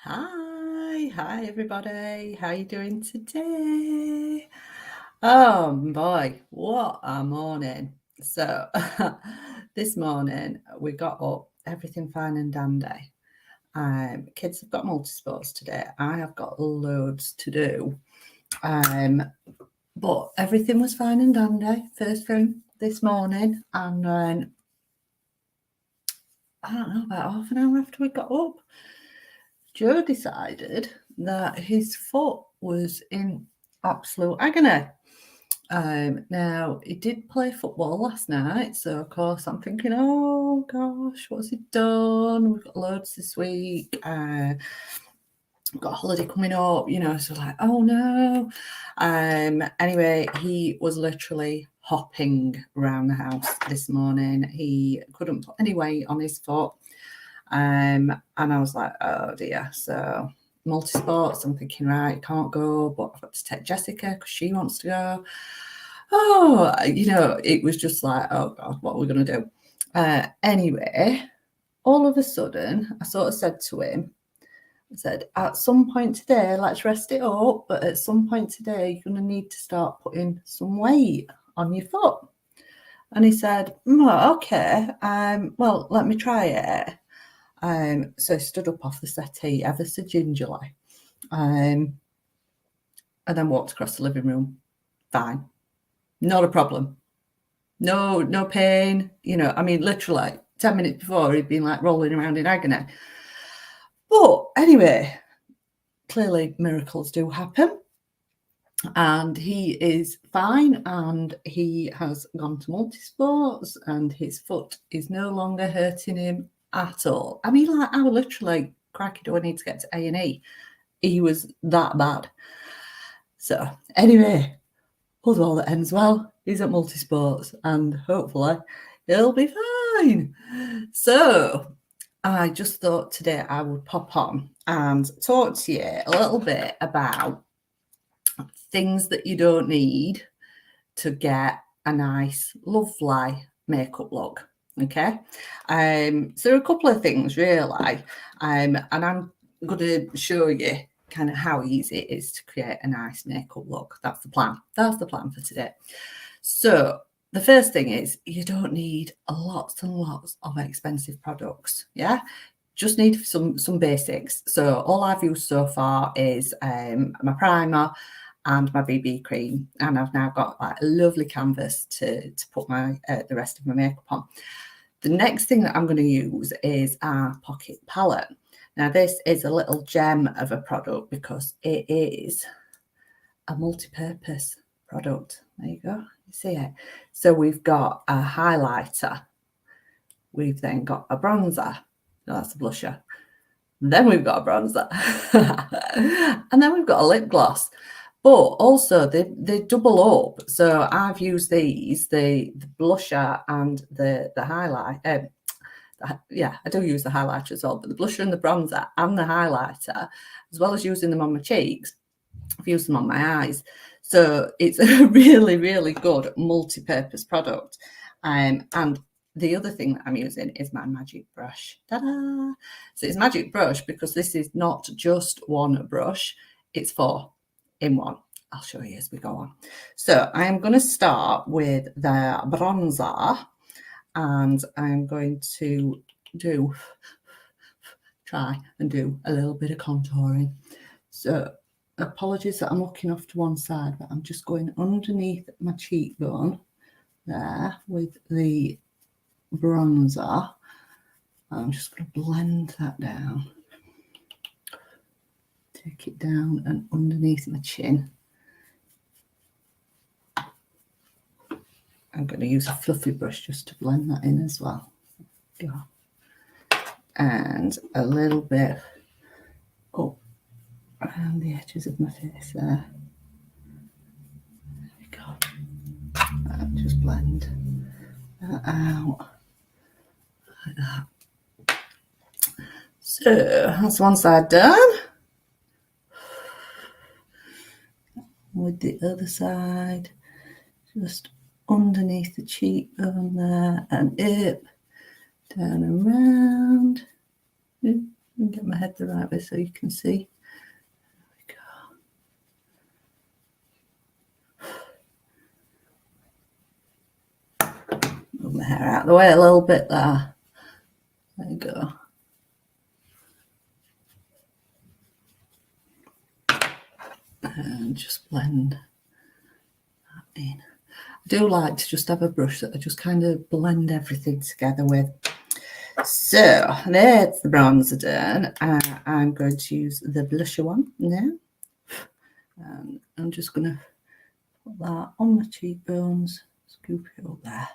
Hi everybody. How you doing today? Oh boy, what a morning. So this morning we got up, everything fine and dandy. Kids have got multi-sports today. I have got loads to do. But everything was fine and dandy first thing this morning, and then I don't know, about half an hour after we got up, Joe decided that his foot was in absolute agony. Now, he did play football last night, so of course I'm thinking, oh gosh, what's he done? We've got loads this week. We've got a holiday coming up, so like, oh no. Anyway, he was literally hopping around the house this morning. He couldn't put any weight on his foot. And I was like, oh dear. So multi-sports, I'm thinking, right, can't go, but I've got to take Jessica because she wants to go. Oh, it was just like, oh God, what are we going to do? Anyway, all of a sudden, I sort of said to him, I said, at some point today, let's rest it up, but at some point today, you're going to need to start putting some weight on your foot. And he said, okay, well, let me try it. So I stood up off the settee ever so gingerly, and then walked across the living room. Fine, not a problem. No pain. Literally 10 minutes before he'd been like rolling around in agony. But anyway, clearly miracles do happen. And he is fine, and he has gone to multi-sports, and his foot is no longer hurting him at all. I was literally, crikey, do I need to get to A&E? He was that bad. So anyway, hope all that ends well. He's at multi-sports, and hopefully he'll be fine. So I just thought today I would pop on and talk to you a little bit about things that you don't need to get a nice, lovely makeup look. Okay. So there are a couple of things really. And I'm going to show you kind of how easy it is to create a nice makeup look. That's the plan. That's the plan for today. So the first thing is you don't need lots and lots of expensive products. Yeah. Just need some basics. So all I've used so far is my primer and my BB cream, and I've now got like a lovely canvas to put my the rest of my makeup on. The next thing that I'm going to use is our pocket palette. Now this is a little gem of a product because it is a multi-purpose product. There you go, you see it. So we've got a highlighter, we've then got a bronzer, no, that's a blusher, then we've got a bronzer and then we've got a lip gloss. But also they double up. So I've used these, the blusher and the highlight. Yeah, I do use the highlighter as well, but the blusher and the bronzer and the highlighter, as well as using them on my cheeks, I've used them on my eyes. So it's a really, really good multi-purpose product. And the other thing that I'm using is my magic brush. Ta-da! So it's magic brush because this is not just one brush, it's 4 in one. I'll show you as we go on. So I am going to start with the bronzer, and I'm going to try and do a little bit of contouring. So apologies that I'm looking off to one side, but I'm just going underneath my cheekbone there with the bronzer. I'm just going to blend that down. Take it down and underneath my chin. I'm going to use a fluffy brush just to blend that in as well. Go. And a little bit up around the edges of my face there. There we go. And just blend that out like that. So that's one side done. With the other side, just underneath the cheekbone there and up, down and round. and get my head the right way so you can see. Move my hair out of the way a little bit there. There you go. And just blend that in. I do like to just have a brush that I just kind of blend everything together with. So there's the bronzer done. I'm going to use the blusher one now. I'm just going to put that on my cheekbones, scoop it up there.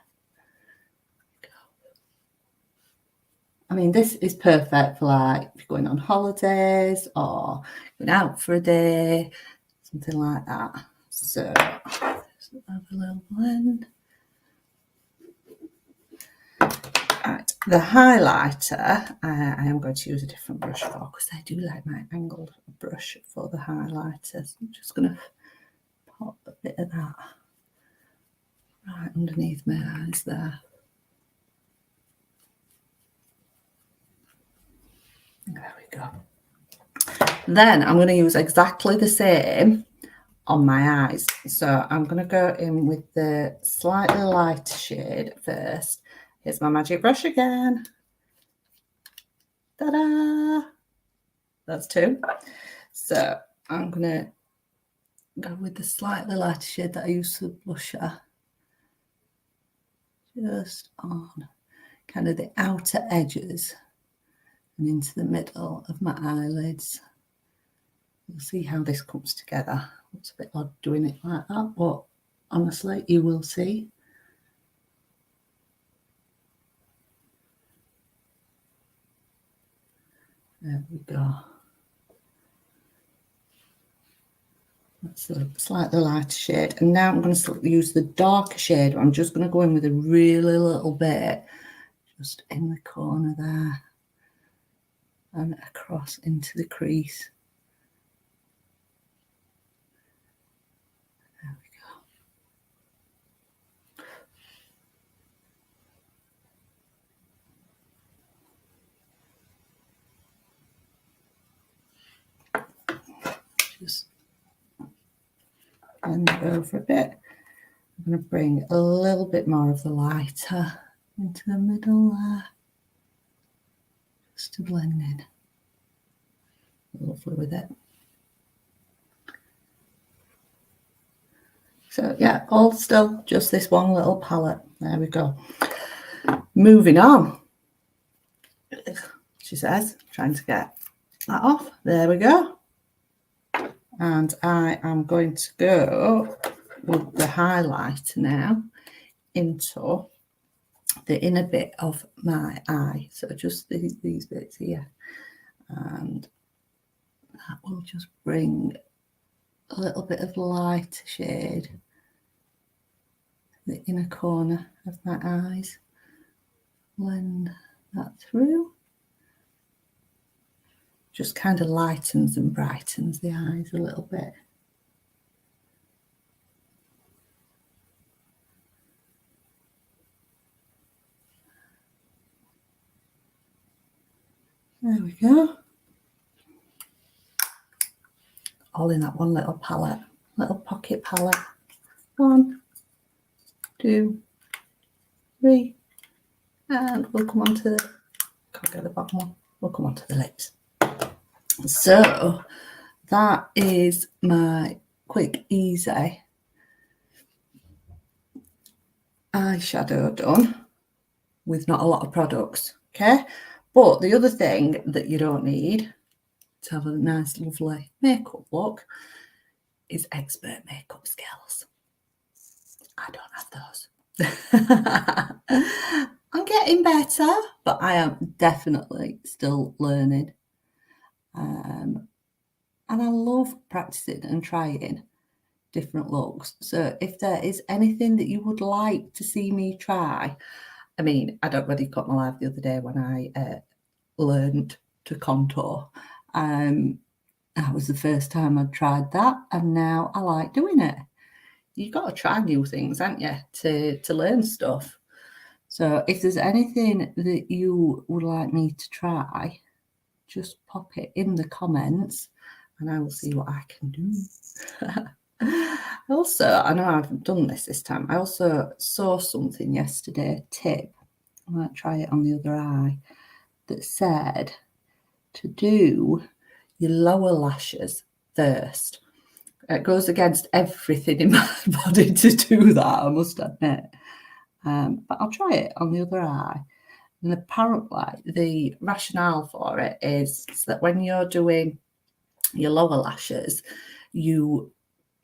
I mean, this is perfect for like if you're going on holidays or going out for a day, something like that. So just have a little blend. Right, the highlighter, I am going to use a different brush for because I do like my angled brush for the highlighter. So I'm just going to pop a bit of that right underneath my eyes there. There we go. Then I'm going to use exactly the same on my eyes. So I'm going to go in with the slightly lighter shade first. Here's my magic brush again. Ta-da! That's two. So I'm going to go with the slightly lighter shade that I used for the blusher. Just on kind of the outer edges and into the middle of my eyelids. You'll see how this comes together. It's a bit odd doing it like that, but honestly, you will see. There we go. That's a slightly lighter shade. And now I'm going to use the darker shade. I'm just going to go in with a really little bit, just in the corner there, and across into the crease. There we go. Just bend it over a bit. I'm going to bring a little bit more of the lighter into the middle there, just to blend in. Lovely with it. So yeah, all still just this one little palette. There we go. Moving on, she says, trying to get that off. There we go. And I am going to go with the highlighter now into the inner bit of my eye. So just these bits here. And that will just bring a little bit of lighter shade the inner corner of my eyes. Blend that through. Just kind of lightens and brightens the eyes a little bit. There we go. All in that one little palette, little pocket palette. 1, 2, 3. And we'll come on to, can't get the bottom one, we'll come on to the lips. So that is my quick, easy eyeshadow done with not a lot of products, okay? But the other thing that you don't need to have a nice, lovely makeup look is expert makeup skills. I don't have those. I'm getting better, but I am definitely still learning. And I love practicing and trying different looks. So if there is anything that you would like to see me try, I mean, I don't really cut my life the other day when I learned to contour. That was the first time I'd tried that, and now I like doing it. You've got to try new things, haven't you, to learn stuff. So if there's anything that you would like me to try, just pop it in the comments and I will see what I can do. Also, I know I've done this time. I also saw something yesterday, a tip. I might try it on the other eye, that said to do your lower lashes first. It goes against everything in my body to do that, I must admit. But I'll try it on the other eye. And apparently the rationale for it is that when you're doing your lower lashes, you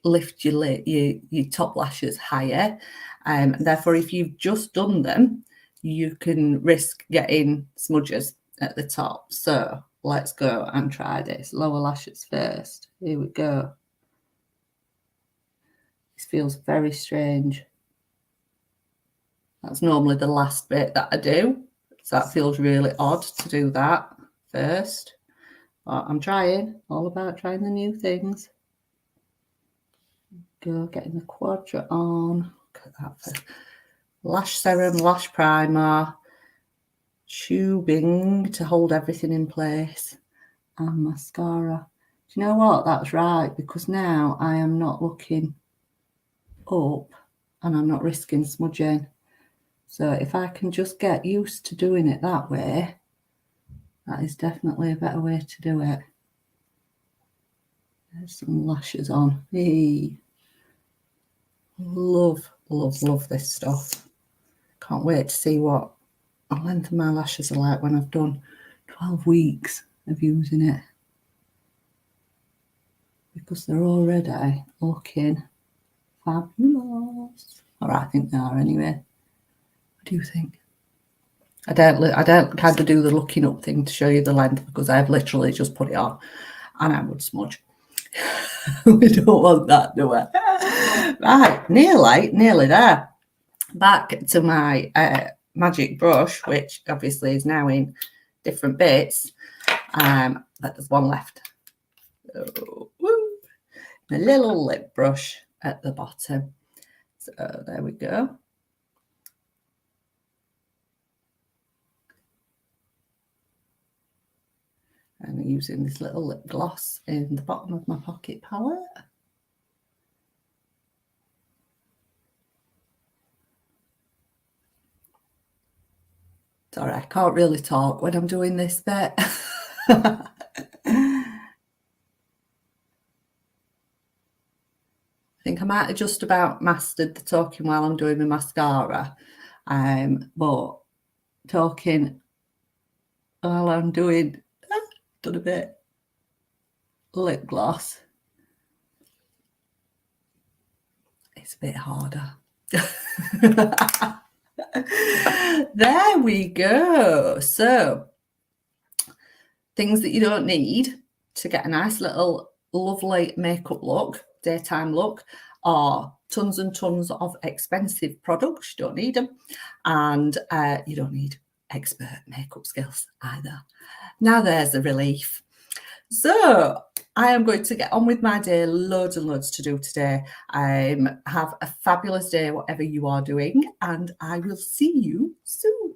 lift your top lashes higher. And therefore, if you've just done them, you can risk getting smudges at the top. So let's go and try this. Lower lashes first. Here we go. This feels very strange. That's normally the last bit that I do. So that feels really odd to do that first. But I'm trying, all about trying the new things. Go, getting the Quadra on. Look at that. For lash serum, lash primer, tubing to hold everything in place, and mascara. Do you know what? That's right, because now I am not looking up and I'm not risking smudging. So if I can just get used to doing it that way, that is definitely a better way to do it. There's some lashes on. Hey. Love, love, love this stuff. Can't wait to see what the length of my lashes are like when I've done 12 weeks of using it. Because they're already looking fabulous. Or I think they are anyway. What do you think? I don't kind of do the looking up thing to show you the length because I've literally just put it on and I would smudge. We don't want that, do we? Right, nearly there. Back to my magic brush, which obviously is now in different bits. But there's one left. So, woo, a little lip brush at the bottom. So there we go. And using this little lip gloss in the bottom of my pocket palette. Sorry, I can't really talk when I'm doing this bit. I think I might have just about mastered the talking while I'm doing my mascara. But talking while I'm doing done a bit lip gloss, it's a bit harder. There we go. So things that you don't need to get a nice little lovely makeup look, daytime look, are tons and tons of expensive products. You don't need them, and you don't need expert makeup skills either. Now there's a relief. So I am going to get on with my day. Loads and loads to do today. Have a fabulous day, whatever you are doing, and I will see you soon.